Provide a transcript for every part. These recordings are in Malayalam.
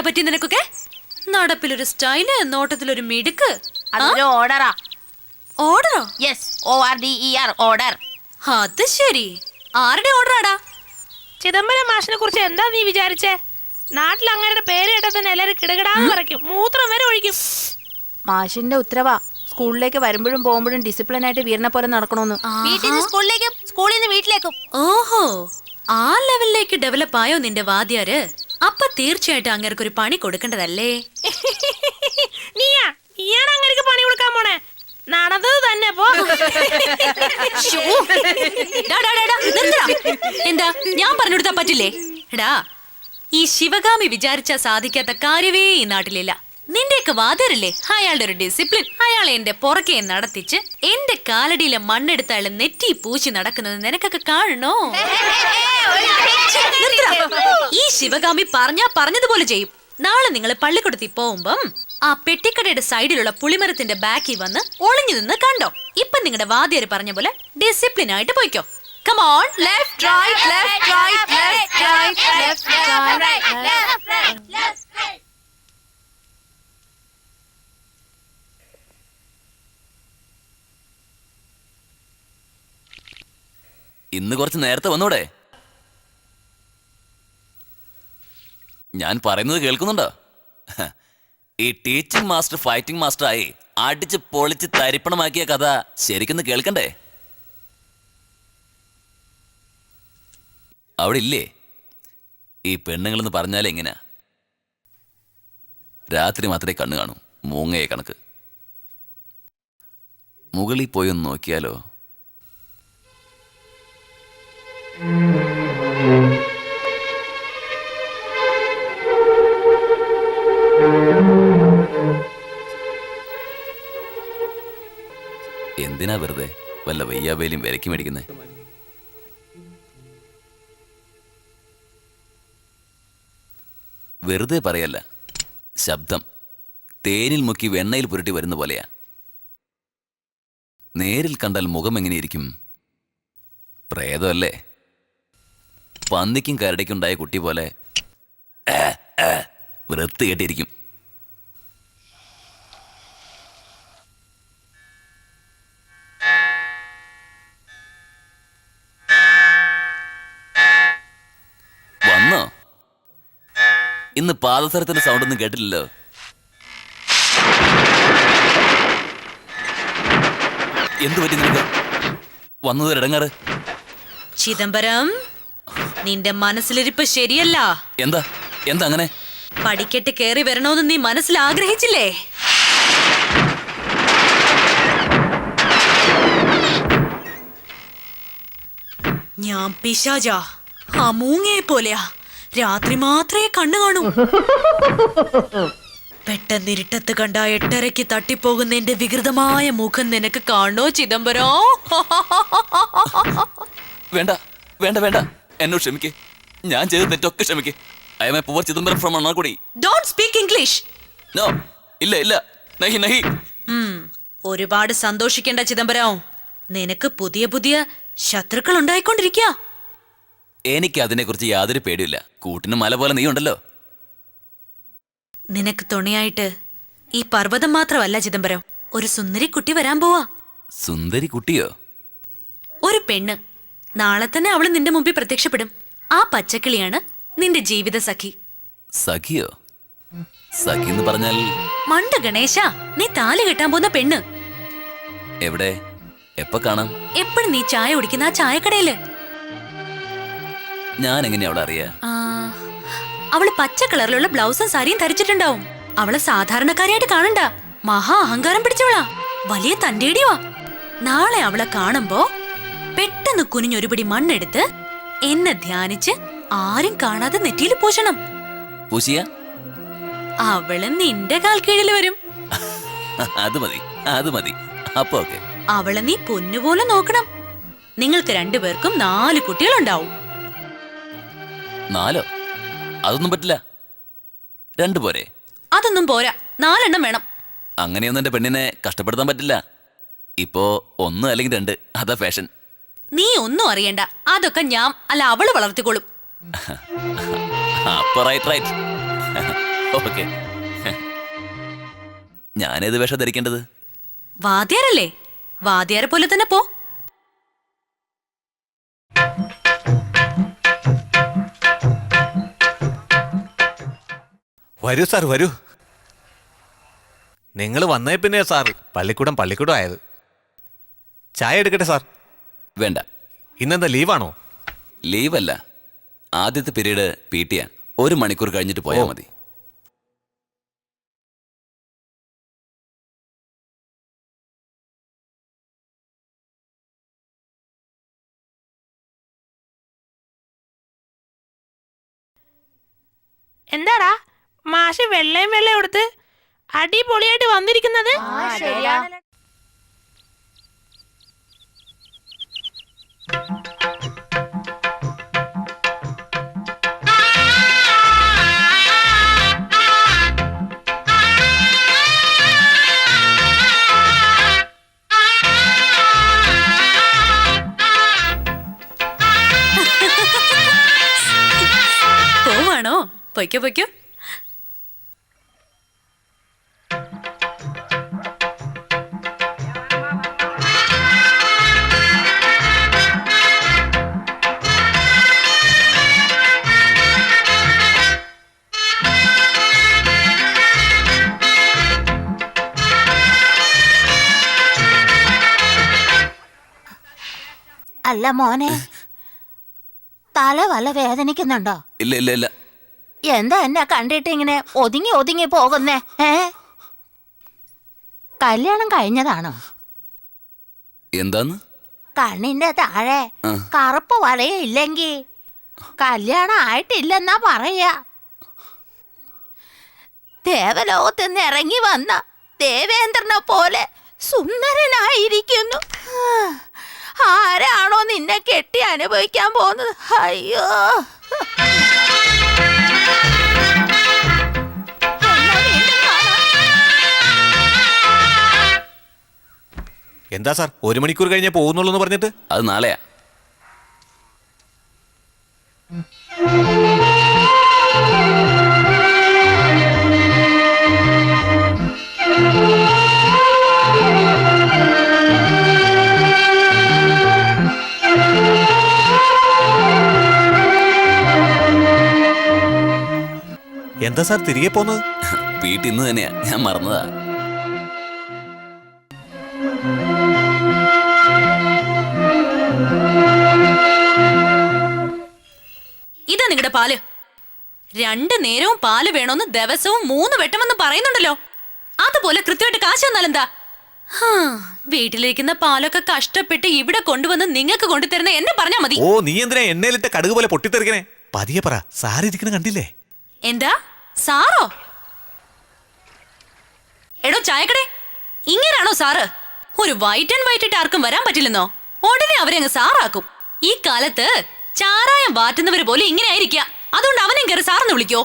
പറ്റി നിനക്കൊക്കെ? നടപ്പിലൊരു സ്റ്റൈല്, നോട്ടത്തിലൊരു മിടുക്ക്. അതൊരു ഓർഡറാ. ഓർഡറോ? Yes, ORDER, order. അത് ശരി. ആരുടെ ഓർഡറാടാ? ചിദംബരം മാഷിനെ കുറിച്ച് എന്താ നീ വിചാരിച്ചേ? നാട്ടിൽ അങ്ങനെ പേര് കേട്ടാ തന്നെ എല്ലാരും കിടകിടാന്ന് പറയ്ക്കും, മൂത്രം വരെ ഒഴിക്കും. മാഷിന്റെ ഉത്തരവാ സ്കൂളിലേക്ക് വരുമ്പോഴും പോകുമ്പോഴും ഡിസിപ്ലിൻ ആയിട്ട് വീടിനെ പോലെ നടക്കണമെന്ന്. വീട്ടിൽ നിന്ന് സ്കൂളിലേക്കും സ്കൂളിൽ നിന്ന് വീട്ടിലേക്കും. ഓഹോ, ആ ലെവലിലേക്ക് ഡെവലപ്പ് ആയോ നിന്റെ വാദ്യാര്? അപ്പൊ തീർച്ചയായിട്ടും അങ്ങേർക്കൊരു പണി കൊടുക്കേണ്ടതല്ലേ? നീയാണ് അങ്ങനെ പണി കൊടുക്കാൻ പോണേ? നടന്നത് തന്നെ പോ. എന്താ ഞാൻ പറഞ്ഞെടുത്താ പറ്റില്ലേ? എടാ, ഈ ശിവകാമി വിചാരിച്ചാ സാധിക്കാത്ത കാര്യവേ ഈ നാട്ടിലില്ല. നിന്റെയൊക്കെ വാദ്യരല്ലേ അയാളുടെ ഒരു ഡിസിപ്ലിൻ. അയാളെ എന്റെ പുറകെ നടത്തിച്ച് എന്റെ കാലടിയിലെ മണ്ണെടുത്ത് അയാളെ നെറ്റി പൂശി നടക്കുന്നത് നിനക്കൊക്കെ കാണണോ? ഈ ശിവകാമി പറഞ്ഞതുപോലെ ചെയ്യും. നാളെ നിങ്ങൾ പള്ളിക്കൂടത്തിൽ പോകുമ്പം ആ പെട്ടിക്കടയുടെ സൈഡിലുള്ള പുളിമരത്തിന്റെ ബാക്കിൽ വന്ന് ഒളിഞ്ഞു നിന്ന് കണ്ടോ. ഇപ്പൊ നിങ്ങളുടെ വാദ്യര് പറഞ്ഞ പോലെ ഡിസിപ്ലിൻ ആയിട്ട് പോയിക്കോ. Come on, left, right, left, right, left, right, left, right, left, right. ഇന്ന് കുറച്ച് നേരത്തെ വന്നൂടെ? ഞാൻ പറയുന്നത് കേൾക്കുന്നുണ്ടോ? ഈ ടീച്ചിങ് മാസ്റ്റർ ഫൈറ്റിംഗ് മാസ്റ്ററായി അടിച്ച് പൊളിച്ച് തരിപ്പണമാക്കിയ കഥ ശരിക്കൊന്ന് കേൾക്കണ്ടേ? അവിടെ ഇല്ലേ ഈ പെണ്ണുങ്ങളെന്ന് പറഞ്ഞാൽ എങ്ങനെയാ? രാത്രി മാത്രമേ കണ്ണ് കാണും, മൂങ്ങയെ കണക്ക്. മുകളിൽ പോയി ഒന്ന് നോക്കിയാലോ? എന്തിനാ വെറുതെ വല്ല വയ്യാവേലിയും വിലക്കി മേടിക്കുന്നേ? വെറുതെ പറയല്ല, ശബ്ദം തേനിൽ മുക്കി വെണ്ണയിൽ പുരട്ടി വരുന്ന പോലെയാ. നേരിൽ കണ്ടാൽ മുഖം എങ്ങനെയിരിക്കും? പ്രേതമല്ലേ? പന്നിക്കും കരടിക്കുണ്ടായ കുട്ടി പോലെ വൃത്തി കെട്ടിയിരിക്കും. വന്നോ? ഇന്ന് പാദസരത്തിന്റെ സൗണ്ട് ഒന്നും കേട്ടില്ലല്ലോ. എന്തു പറ്റി നിനക്ക്? വന്നതൊരിടങ്ങാറ്. ചിദംബരം, നിന്റെ മനസ്സിലിരിപ്പ് ശരിയല്ല. എന്താ എന്താ അങ്ങനെ? പടിക്കെട്ട് കേറി വരണോന്ന് നീ മനസ്സിൽ ആഗ്രഹിച്ചില്ലേ? ഞാൻ പിശാചാ, ആ മൂങ്ങയെ പോലെയാ. രാത്രി മാത്രമേ കണ്ണു കാണൂ. പെട്ടെന്ന് ഇരുട്ടത്ത് കണ്ട 8:30 തട്ടിപ്പോകുന്ന എന്റെ വികൃതമായ മുഖം നിനക്ക് കാണോ ചിദംബരം? വേണ്ട വേണ്ട വേണ്ട, എന്നോട് ക്ഷമിക്കേ. ഞാൻ ചെയ്ത തെറ്റൊക്കെ ക്ഷമിക്കേ. I am a poor Chidambaram from Mannargudi. Don't speak English. No, ഇല്ല ഇല്ല, നഹി നഹി. ഒരുപാട് സന്തോഷിക്കേണ്ട ചിദംബരം. നിനക്ക് പുതിയ പുതിയ ശത്രുക്കൾ ഉണ്ടായിക്കൊണ്ടിരിക്കുക. എനിക്ക് അതിനെക്കുറിച്ച് യാതൊരു പേടിയില്ല. കൂട്ടിന് മല പോലെ നീ ഉണ്ടല്ലോ. നിനക്ക് തുണയായിട്ട് ഈ പർവ്വതം മാത്രമല്ല ചിദംബരം, ഒരു സുന്ദരി കുട്ടി വരാൻ പോവാ. സുന്ദരി കുട്ടിയോ? ഒരു പെണ്ണ്. നാളെ തന്നെ അവള് നിന്റെ മുമ്പിൽ പ്രത്യക്ഷപ്പെടും. ആ പച്ചക്കിളിയാണ് നിന്റെ ജീവിത സഖി. സഖിയോ? സഖി എന്ന് പറഞ്ഞാൽ? മണ്ട ഗണേശ, നീ താലി കെട്ടാൻ പോകുന്ന പെണ്ണ്. എവിടെ? എപ്പോ കാണാം? എപ്പോഴും നീ ചായ കുടിക്കുന്ന ആ ചായക്കടയില്. ഞാൻ എങ്ങനെയാ അവിടെ അറിയാ? അവള് പച്ച കളറിലുള്ള ബ്ലൗസും സാരിയും ധരിച്ചിട്ടുണ്ടാവും. അവളെ സാധാരണക്കാരിയായിട്ട് കാണണ്ട, മഹാ അഹങ്കാരം പിടിച്ചവളാ, വലിയ തന്റേടിയുവാ. നാളെ അവളെ കാണുമ്പോ പെട്ടെന്ന് കുനിഞ്ഞൊരുപിടി മണ്ണെടുത്ത് എന്നെ ധ്യാനിച്ച് ആരും കാണാതെ നെറ്റിയിൽ പൂശണം. പൂശിയ അവള് നിന്റെ കാൽ കീഴിൽ വരും. അത് മതി, അത് മതി. അപ്പൊ ഓക്കെ. അവളെ നീ പൊന്നുപോലെ നോക്കണം. നിങ്ങൾക്ക് 2 പേർക്കും 4 കുട്ടികളുണ്ടാവും. 4? അതൊന്നും പറ്റില്ല. 2 പോരെ? അതൊന്നും പോരാ, 4 എണ്ണം വേണം. അങ്ങനെയൊന്നും എന്റെ പെണ്ണിനെ കഷ്ടപ്പെടുത്താൻ പറ്റില്ല. ഇപ്പോ 1 അല്ലെങ്കിൽ 2, അതാ ഫാഷൻ. നീ ഒന്നും അറിയണ്ട, അതൊക്കെ ഞാൻ അല്ല അവള് വളർത്തിക്കോളും. അപ്പൊ റൈറ്റ് റൈറ്റ്. ഓക്കെ. ഞാനേത് വേഷം ധരിക്കേണ്ടത്? വാദ്യാരല്ലേ, വാദ്യാരെ പോലെ തന്നെ പോ. വരൂ സാർ വരൂ. നിങ്ങൾ വന്നേ പിന്നെ സാർ പള്ളിക്കൂടം ആയത്. ചായ എടുക്കട്ടെ സാർ? വേണ്ട. ഇന്നെന്താ ലീവാണോ? ലീവല്ല, ആദ്യത്തെ പീരീഡ് PT യാ. 1 മണിക്കൂർ കഴിഞ്ഞിട്ട് പോയാൽ മതി. എന്താടാ മാഷ് വെള്ളയും എടുത്ത് അടിപൊളിയായിട്ട് വന്നിരിക്കുന്നത്? പോവാണോ? പൊയ്ക്കോ പൊയ്ക്കോ. അല്ല മോനെ, തല വല്ല വേദനിക്കുന്നുണ്ടോ? ഇല്ല ഇല്ല ഇല്ല. എന്താ എന്നെ കണ്ടിട്ട് ഇങ്ങനെ ഒതുങ്ങി പോകുന്നേ? കല്യാണം കഴിഞ്ഞതാണോ? എന്താന്ന്? കണ്ണിന്റെ താഴെ കറുപ്പ് വലയില്ലെങ്കിൽ കല്യാണം ആയിട്ടില്ലെന്നാ പറയാ. ദേവലോകത്ത് നിന്ന് ഇറങ്ങി വന്ന ദേവേന്ദ്രനെ പോലെ സുന്ദരനായിരിക്കുന്നു. ആരാണോ നിന്നെ കെട്ടി അനുഭവിക്കാൻ പോകുന്നത്? അയ്യോ, എന്താ സാർ 1 മണിക്കൂർ കഴിഞ്ഞേ പോകുന്നുള്ളൂ പറഞ്ഞിട്ട്? അത് നാളെയാ. എന്താ സാർ തിരികെ പോന്നത്? PT ഇന്ന് തന്നെയാ, ഞാൻ മറന്നതാ. ഇതാ നിങ്ങളുടെ പാല്. 2 നേരവും പാല് വേണോന്ന് ദിവസവും 3 വെട്ടമെന്ന് പറയുന്നുണ്ടല്ലോ. അതുപോലെ കൃത്യമായിട്ട് കാശ് തന്നാലെന്താ? വീട്ടിലിരിക്കുന്ന പാലൊക്കെ കഷ്ടപ്പെട്ട് ഇവിടെ കൊണ്ടുവന്ന് നിങ്ങൾക്ക് കൊണ്ടുതരുന്ന എന്നെ പറഞ്ഞാ മതി. ഓ, നീ എന്തിനാ എണ്ണയിലിട്ട് കടുക് പോലെ പൊട്ടിത്തെറിക്കണേ? പതിയെ പറ, സാരിരിക്കണ കണ്ടില്ലേ? എന്താ സാറോ? എടോ ചായക്കടേ, ഇങ്ങനാണോ സാറ്? ഒരു വൈറ്റ് ആൻഡ് വൈറ്റ് ഇട്ട് ആർക്കും വരാൻ പറ്റില്ലെന്നോ? ഉടനെ അവരെ അങ്ങ് സാറാക്കും. ഈ കാലത്ത് ചാരായം വാറ്റുന്നവര് പോലെ ഇങ്ങനെ ആയിരിക്കാം. അതുകൊണ്ട് അവനെയും കയറി സാറെന്ന് വിളിക്കോ?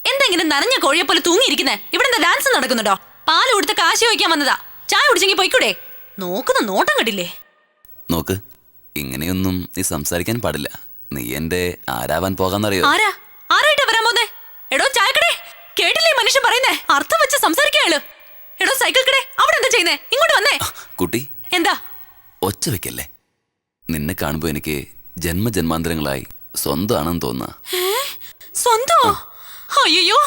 എന്തെങ്കിലും നനഞ്ഞ കോഴിയെ പോലെ തൂങ്ങിയിരിക്കുന്നേ? ഇവിടെ എന്താ ഡാൻസ് നടക്കുന്നുണ്ടോ? പാല് കൊടുത്ത് കാശി വയ്ക്കാൻ വന്നതാ. ചായ കുടിച്ചെങ്കിൽ പൊയ്ക്കൂടെ? നോക്കുന്ന നോട്ടം കണ്ടില്ലേ? നോക്ക്, ഇങ്ങനെയൊന്നും നീ സംസാരിക്കാൻ പാടില്ല. നീ എന്റെ ആരാവാൻ പോകാന്നറിയോ? ആരായിട്ടാ വരാൻ പോന്നേ? എടോ ചായക്കടേ, കേട്ടില്ലേ മനുഷ്യൻ പറയുന്നേ? അർത്ഥം വെച്ച് സംസാരിക്കാള്. എടോ സൈക്കിൾ കടേ, അവിടെ എന്താ ചെയ്യുന്നേ? ഇങ്ങോട്ട് വന്നേ. കുട്ടി, എന്താ ഒച്ച വെക്കല്ലേ. നിന്നെ കാണുമ്പോ എനിക്ക് ജന്മജന്മാന്തരങ്ങളായി സ്വന്തമാണെന്ന് തോന്നാ. സ്വന്തോ? അയ്യോ,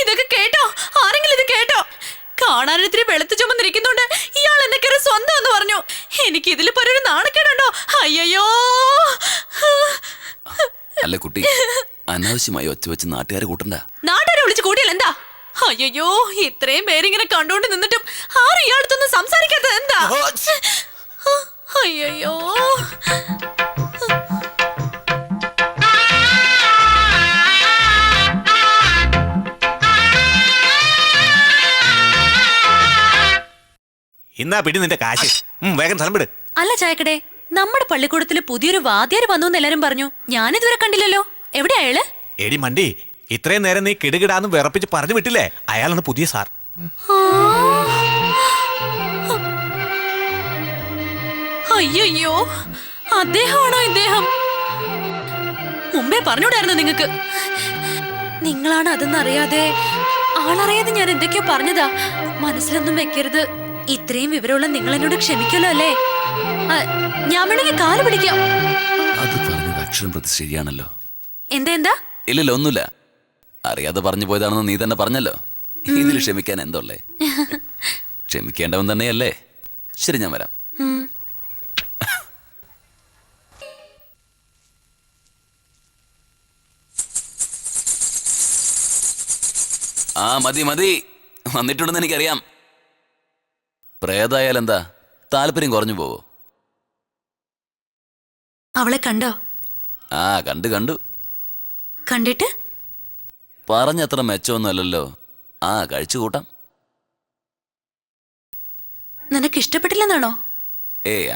ഇതൊക്കെ കേട്ടോ? ആരെങ്കിലും ഇത് കേട്ടോ? കാണാനിത്തിരി വെളുത്തു ചുമന്നിരിക്കുന്നുണ്ട് ഇയാൾ എന്നെ കയറി സ്വന്തം എന്ന് പറഞ്ഞു. എനിക്ക് ഇതിൽ ഒരു നാണക്കേടുണ്ടോ? അയ്യോ. അല്ല കുട്ടി, അനാവശ്യമായി ഒച്ച വെച്ച് നാട്ടുകാരെ കൂട്ടണ്ട. നാട്ടുകാരെ വിളിച്ച് കൂട്ടിയാൽ എന്താ? അയ്യോ, ഇത്രയും പേരിങ്ങനെ കണ്ടോണ്ട് നിന്നിട്ടും ആരും ഇയാളടുത്തൊന്നും സംസാരിക്കാത്തത് എന്താ? അയ്യോ. ഇന്നാ പിടി നിന്റെ കാശ്. വേഗം സ്ഥലം വിട്. അല്ല ചായക്കടേ, നമ്മുടെ പള്ളിക്കൂടത്തില് പുതിയൊരു വാദ്യാര് വന്നു എന്ന് എല്ലാരും പറഞ്ഞു. ഞാനിതുവരെ കണ്ടില്ലല്ലോ. എവിടെയാ അയാള്? എടി മണ്ടി, ഇത്രയും നേരം നീ കിടുകിടാന്ന് വിറപ്പിച്ച് പറഞ്ഞു വിട്ടില്ലേ? അയാളാണ് പുതിയ സാർ. അയ്യോ, അദ്ദേഹമാണോ ഇദ്ദേഹം? മുമ്പേ പറഞ്ഞൂടായിരുന്നു നിങ്ങക്ക്. നിങ്ങളാണ് അതെന്നറിയാതെ ആളറിയാതെ ഞാൻ എന്തൊക്കെയോ പറഞ്ഞതാ. മനസ്സിലൊന്നും വെക്കരുത്. ഇത്രയും വിവരമുള്ള നിങ്ങൾ എന്നോട് ക്ഷമിക്കല്ലോ അല്ലേ? ഞാൻ വേണമെങ്കിൽ കാല് പിടിക്കാം. അത് പറഞ്ഞത് അക്ഷരം പ്രതി ശരിയാണല്ലോ. എന്താ? ഇല്ലല്ലോ, ഒന്നുമില്ല. അറിയാതെ പറഞ്ഞു പോയതാണെന്ന് നീ തന്നെ പറഞ്ഞല്ലോ. ഇതിൽ ക്ഷമിക്കാൻ എന്തോള്ളേ? ക്ഷമിക്കേണ്ടവൻ തന്നെയല്ലേ? ശരി, ഞാൻ വരാം. ആ മതി മതി, വന്നിട്ടുണ്ടെന്ന് എനിക്കറിയാം. പ്രേതായാൽ എന്താ, താല്പര്യം കുറഞ്ഞു പോവോ? അവളെ കണ്ടോ? ആ കണ്ടു കണ്ടു. കണ്ടിട്ട് പറഞ്ഞത്ര മെച്ചമൊന്നും അല്ലല്ലോ. ആ കഴിച്ചു കൂട്ടാം. നിനക്ക് ഇഷ്ടപ്പെട്ടില്ലെന്നാണോ?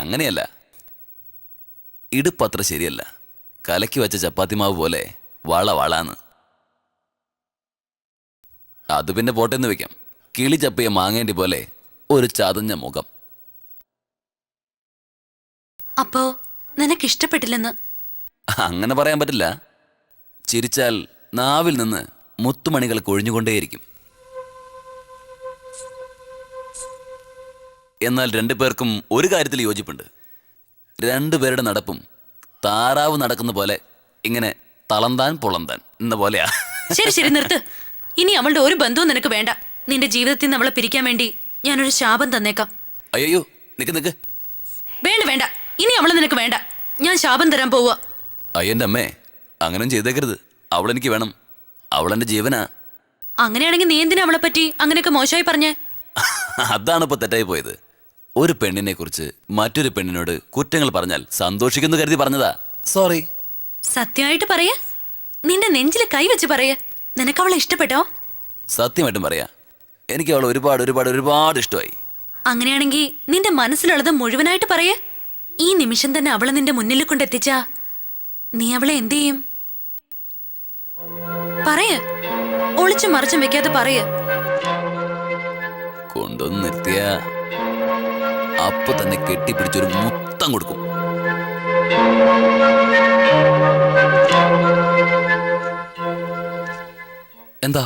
അങ്ങനെയല്ല. ഇടുപ്പത്ര ശരിയല്ല. കലക്കി വെച്ച ചപ്പാത്തി മാവ് പോലെ വള വളാന്ന്. അത് പിന്നെ പോട്ടെന്ന് വെക്കാം. കിളി ചപ്പിയ മാങ്ങേണ്ടി പോലെ ഒരു ചതഞ്ഞ മുഖം. അപ്പോ നിനക്ക് ഇഷ്ടപ്പെട്ടില്ലെന്ന്? അങ്ങനെ പറയാൻ പറ്റില്ല. ചിരിച്ചാൽ നാവിൽ നിന്ന് മുത്തുമണികൾ കൊഴിഞ്ഞുകൊണ്ടേയിരിക്കും. എന്നാൽ രണ്ടുപേർക്കും ഒരു കാര്യത്തിൽ യോജിപ്പുണ്ട്. രണ്ടുപേരുടെ നടപ്പും താറാവ് നടക്കുന്ന പോലെ ഇങ്ങനെ തളന്താൻ പൊളന്താൻ എന്ന പോലെയാ. ശരി ശരി, നിർത്ത്. ഇനി അവളുടെ ഒരു ബന്ധവും നിനക്ക് വേണ്ട. നിന്റെ ജീവിതത്തിൽ നിന്ന് അവളെ പിരിക്കാൻ വേണ്ടി ഞാനൊരു ശാപം തന്നേക്കാം. അയ്യോ, നിക്ക് നിക്ക്. വേണ്ട വേണ്ട, ഇനി അവളെ നിനക്ക് വേണ്ട. ഞാൻ ശാപം തരാൻ പോവുക. അയ്യന്റെ അമ്മേ, അങ്ങനെയും ചെയ്തേക്കരുത്. അവളെനിക്ക് വേണം. അവളെന്റെ ജീവനാ. അങ്ങനെയാണെങ്കിൽ നീ എന്തിനാ അവളെ പറ്റി അങ്ങനെയൊക്കെ മോശമായി പറഞ്ഞേ? അതാണ് ഇപ്പൊ തെറ്റായി പോയത്. ഒരു പെണ്ണിനെ കുറിച്ച് മറ്റൊരു പെണ്ണിനോട് കുറ്റങ്ങൾ പറഞ്ഞാൽ സന്തോഷിക്കുന്നു കരുതി പറഞ്ഞതാ. സോറി. സത്യമായിട്ട് പറയേ, നിന്റെ നെഞ്ചില് കൈവച്ച് പറയേ, നിനക്ക് അവളെ ഇഷ്ടപ്പെട്ടോ? സത്യമായിട്ടും പറയാ, എനിക്ക് അവളെ ഒരുപാട് ഒരുപാട് ഒരുപാട് ഇഷ്ടമായി. അങ്ങനെയാണെങ്കിൽ നിന്റെ മനസ്സിലുള്ളത് മുഴുവനായിട്ട് പറയേ. ഈ നിമിഷം തന്നെ അവളെ നിന്റെ മുന്നിൽ കൊണ്ടെത്തിച്ചാ നീ അവളെ എന്ത് ചെയ്യും? പറയേ, ഒളിച്ചും മറിച്ചും വെക്കാതെ പറയേ. കൊണ്ടുവന്ന് നിർത്തിയ അപ്പൊ തന്നെ കെട്ടിപ്പിടിച്ചൊരു മുത്തം കൊടുക്കും. എന്താ?